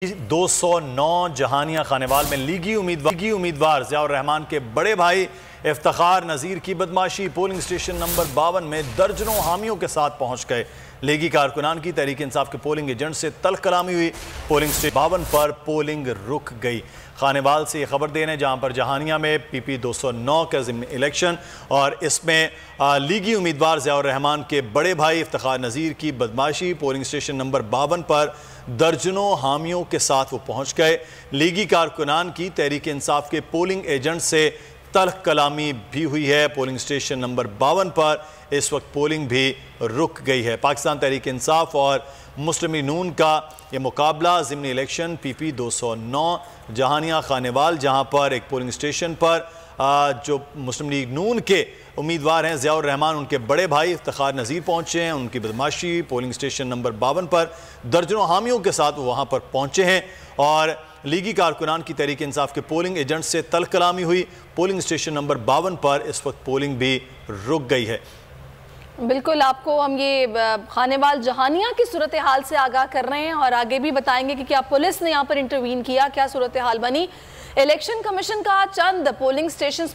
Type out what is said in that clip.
209 जहानिया खानेवाल में लीगी उम्मीदवार ज़ियाउर रहमान के बड़े भाई इफ्तिखार नज़ीर की बदमाशी। पोलिंग स्टेशन नंबर 52 में दर्जनों हामियों के साथ पहुंच गए लीगी कारकुनान की तहरीक इंसाफ के पोलिंग एजेंट से तल्ख कलामी हुई। पोलिंग स्टेशन 52 पर पोलिंग रुक गई। खानेवाल से ये खबर देने जहां पर जहानिया में PP 209 का ज़िम्नी इलेक्शन और इसमें लीगी उम्मीदवार ज़ियाउर रहमान के बड़े भाई इफ्तिखार नज़ीर की बदमाशी। पोलिंग स्टेशन नंबर 52 पर दर्जनों हामियों के साथ वो पहुंच गए। लीगी कारकुनान की तहरीक इंसाफ के पोलिंग एजेंट से तल्ख कलामी भी हुई है। पोलिंग स्टेशन नंबर 52 पर इस वक्त पोलिंग भी रुक गई है। पाकिस्तान तहरीक इंसाफ और मुस्लिम लीग नून का ये मुकाबला ज़िम्नी इलेक्शन PP 209 जहानिया खानेवाल, जहां पर एक पोलिंग स्टेशन पर जो मुस्लिम लीग नून के उम्मीदवार हैं ज़ियाउर रहमान, उनके बड़े भाई इफ्तिखार नज़ीर पहुंचे हैं। उनकी बदमाशी पोलिंग स्टेशन नंबर 52 पर दर्जनों हामियों के साथ वो वहां पर पहुंचे हैं और लीगी कारकुनान की तहरीक इंसाफ के पोलिंग एजेंट से तल्ख कलामी हुई। पोलिंग स्टेशन नंबर 52 पर इस वक्त पोलिंग भी रुक गई है। बिल्कुल, आपको हम ये खानेवाल जहानिया की सूरत हाल से आगाह कर रहे हैं और आगे भी बताएंगे कि क्या पुलिस ने यहाँ पर इंटरवीन किया, क्या सूरत हाल बनी। इलेक्शन कमीशन का चंद पोलिंग स्टेशन में